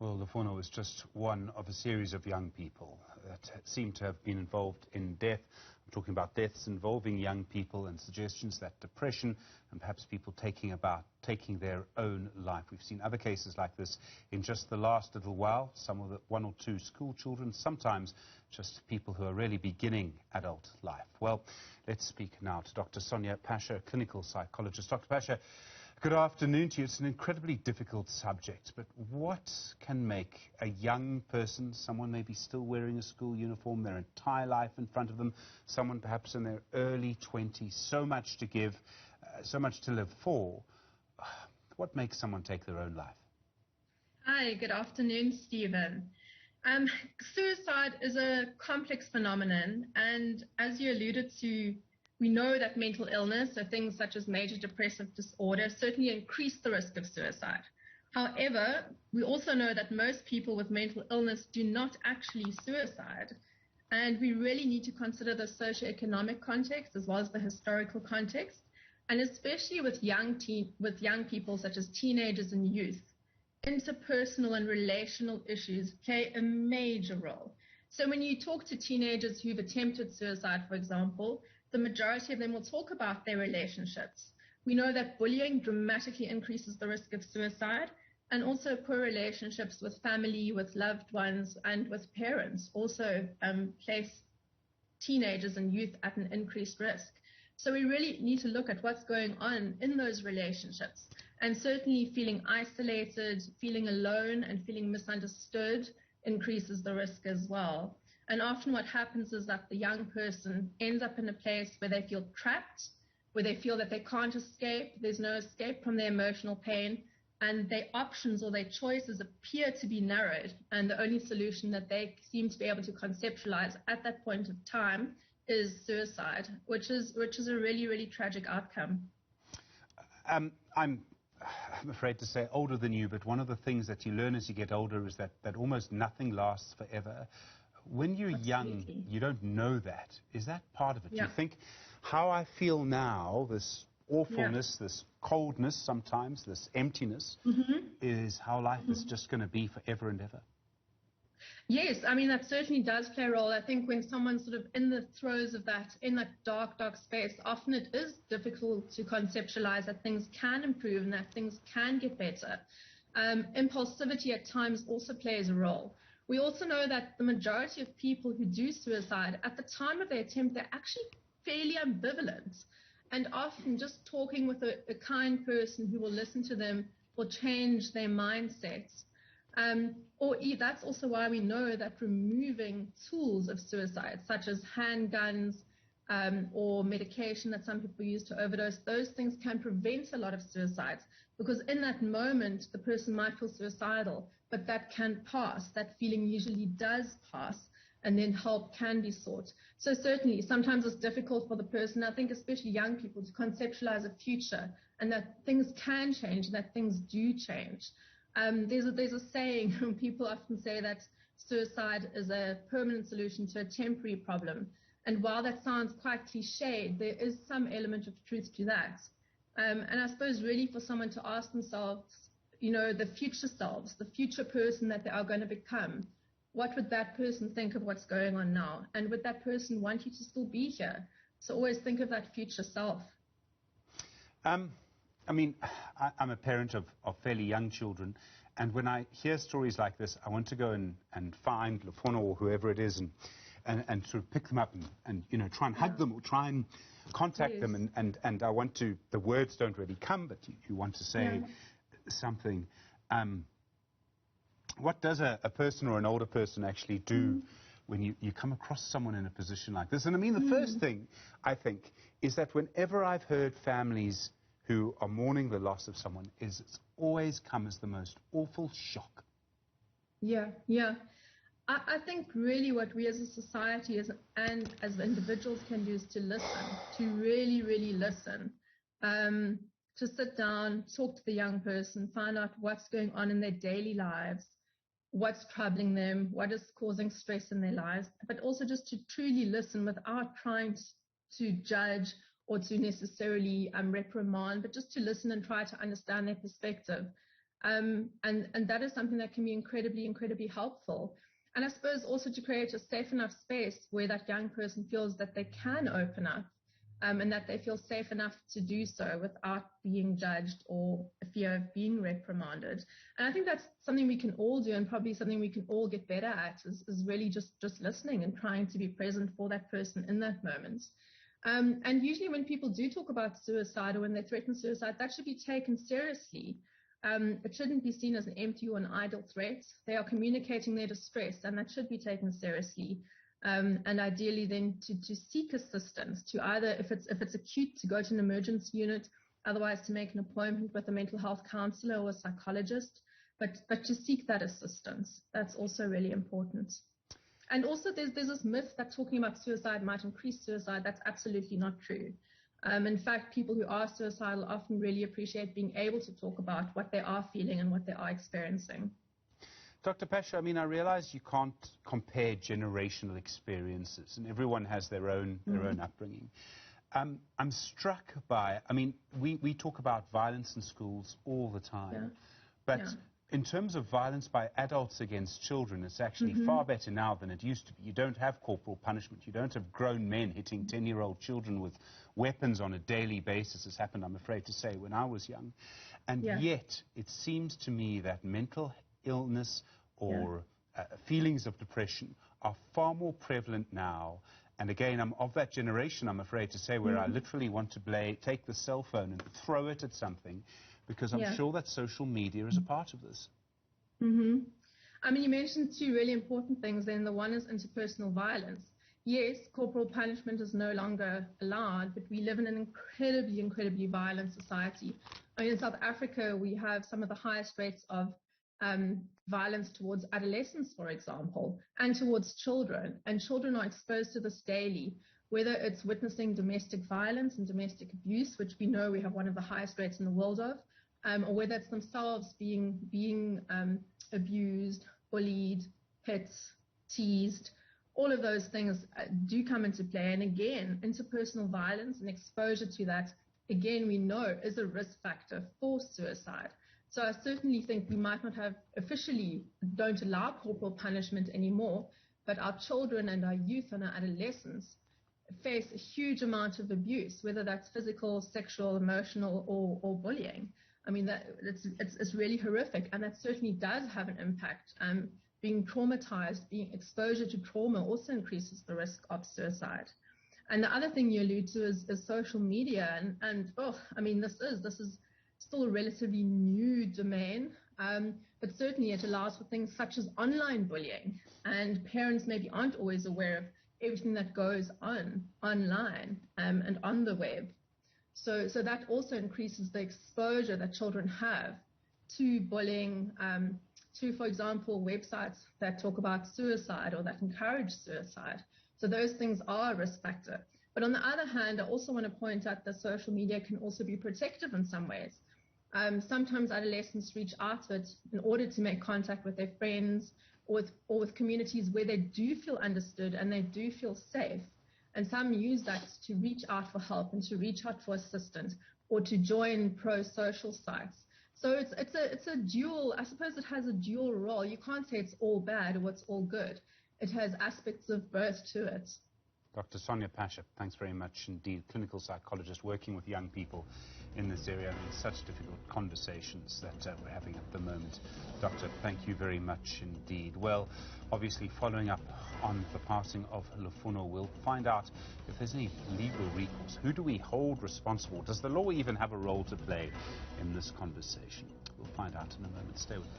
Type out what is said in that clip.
Well, Lefono is just one of a series of young people that seem to have been involved in death. I'm talking about deaths involving young people and suggestions that depression and perhaps people taking their own life. We've seen other cases like this in just the last little while, some of the one or two school children, sometimes just people who are really beginning adult life. Well, let's speak now to Dr. Sonja Pasche, a clinical psychologist. Dr. Pasche, good afternoon to you. It's an incredibly difficult subject, but what can make a young person, someone maybe still wearing a school uniform, their entire life in front of them, someone perhaps in their early 20s, so much to give, so much to live for, what makes someone take their own life? Hi, good afternoon, Stephen. Suicide is a complex phenomenon, and as you alluded to, we know that mental illness, so things such as major depressive disorder, certainly increase the risk of suicide. However, we also know that most people with mental illness do not actually suicide, and we really need to consider the socioeconomic context as well as the historical context, and especially with young people such as teenagers and youth. Interpersonal and relational issues play a major role. So when you talk to teenagers who've attempted suicide, for example, the majority of them will talk about their relationships. We know that bullying dramatically increases the risk of suicide, and also poor relationships with family, with loved ones, and with parents also place teenagers and youth at an increased risk. So we really need to look at what's going on in those relationships. And certainly feeling isolated, feeling alone, and feeling misunderstood increases the risk as well. And often what happens is that the young person ends up in a place where they feel trapped, where they feel that they can't escape, there's no escape from their emotional pain, and their options or their choices appear to be narrowed. And the only solution that they seem to be able to conceptualize at that point of time is suicide, which is a really, really tragic outcome. I'm afraid to say older than you, but one of the things that you learn as you get older is that almost nothing lasts forever. When you're young, you don't know that. Is that part of it? Yeah. Do you think how I feel now, this awfulness, this coldness sometimes, this emptiness, is how life is just going to be forever and ever? Yes, I mean, that certainly does play a role. I think when someone's sort of in the throes of that, in that dark, dark space, often it is difficult to conceptualize that things can improve and that things can get better. Impulsivity at times also plays a role. We also know that the majority of people who do suicide, at the time of their attempt, they're actually fairly ambivalent. And often just talking with a kind person who will listen to them will change their mindsets. That's also why we know that removing tools of suicide, such as handguns or medication that some people use to overdose, those things can prevent a lot of suicides, because in that moment the person might feel suicidal, but that can pass. That feeling usually does pass, and then help can be sought. So certainly sometimes it's difficult for the person, I think especially young people, to conceptualize a future and that things can change and that things do change. There's a saying, people often say that suicide is a permanent solution to a temporary problem. And while that sounds quite cliched, there is some element of truth to that. And I suppose really for someone to ask themselves, the future selves, the future person that they are going to become, what would that person think of what's going on now? And would that person want you to still be here? So always think of that future self. I mean, I'm a parent of fairly young children, and when I hear stories like this, I want to go and find Lefono or whoever it is and sort of pick them up and try and hug them or try and contact them, and I want to, the words don't really come, but you want to say something. What does a person or an older person actually do when you come across someone in a position like this? And I mean, the first thing, I think, is that whenever I've heard families who are mourning the loss of someone, it's always come as the most awful shock. Yeah. I think really what we as a society and as individuals can do is to listen, to really, really listen, to sit down, talk to the young person, find out what's going on in their daily lives, what's troubling them, what is causing stress in their lives, but also just to truly listen without trying to judge or to necessarily reprimand, but just to listen and try to understand their perspective. And that is something that can be incredibly, incredibly helpful. And I suppose also to create a safe enough space where that young person feels that they can open up, and that they feel safe enough to do so without being judged or a fear of being reprimanded. And I think that's something we can all do, and probably something we can all get better at, is really just listening and trying to be present for that person in that moment. And usually when people do talk about suicide or when they threaten suicide, that should be taken seriously. It shouldn't be seen as an empty or an idle threat. They are communicating their distress, and that should be taken seriously. And ideally then to seek assistance, to either, if it's acute, to go to an emergency unit, otherwise to make an appointment with a mental health counselor or a psychologist, but to seek that assistance. That's also really important. And also there's this myth that talking about suicide might increase suicide. That's absolutely not true. In fact, people who are suicidal often really appreciate being able to talk about what they are feeling and what they are experiencing. Dr. Pasche, I mean, I realize you can't compare generational experiences, and everyone has their own upbringing. I'm struck by, I mean, we talk about violence in schools all the time, but in terms of violence by adults against children, it's actually far better now than it used to be. You don't have corporal punishment. You don't have grown men hitting 10-year-old children with weapons on a daily basis, as happened, I'm afraid to say, when I was young. And yet, it seems to me that mental illness or feelings of depression are far more prevalent now. And again, I'm of that generation, I'm afraid to say, where I literally want to take the cell phone and throw it at something, because I'm sure that social media is a part of this. I mean, you mentioned two really important things then. The one is interpersonal violence. Yes, corporal punishment is no longer allowed, but we live in an incredibly, incredibly violent society. I mean, in South Africa, we have some of the highest rates of violence towards adolescents, for example, and towards children. And children are exposed to this daily, whether it's witnessing domestic violence and domestic abuse, which we know we have one of the highest rates in the world of, or whether it's themselves being abused, bullied, hit, teased. All of those things do come into play. And again, interpersonal violence and exposure to that, again, we know is a risk factor for suicide. So I certainly think we might not have officially don't allow corporal punishment anymore, but our children and our youth and our adolescents face a huge amount of abuse, whether that's physical, sexual, emotional, or bullying. I mean, it's really horrific, and that certainly does have an impact. Being traumatized, being exposure to trauma also increases the risk of suicide. And the other thing you allude to is social media, and I mean, this is still a relatively new domain, but certainly it allows for things such as online bullying, and parents maybe aren't always aware of everything that goes on online and on the web. So that also increases the exposure that children have to bullying, to, for example, websites that talk about suicide or that encourage suicide. So those things are a risk factor. But on the other hand, I also want to point out that social media can also be protective in some ways. Sometimes adolescents reach out to it in order to make contact with their friends or with communities where they do feel understood and they do feel safe. And some use that to reach out for help and to reach out for assistance or to join pro-social sites. So it's a dual, I suppose it has a dual role. You can't say it's all bad or it's all good. It has aspects of both to it. Dr. Sonja Pasche, thanks very much indeed. Clinical psychologist working with young people in this area. I mean, such difficult conversations that we're having at the moment. Doctor, thank you very much indeed. Well, obviously following up on the passing of Lufuno, we'll find out if there's any legal recourse. Who do we hold responsible? Does the law even have a role to play in this conversation? We'll find out in a moment. Stay with us.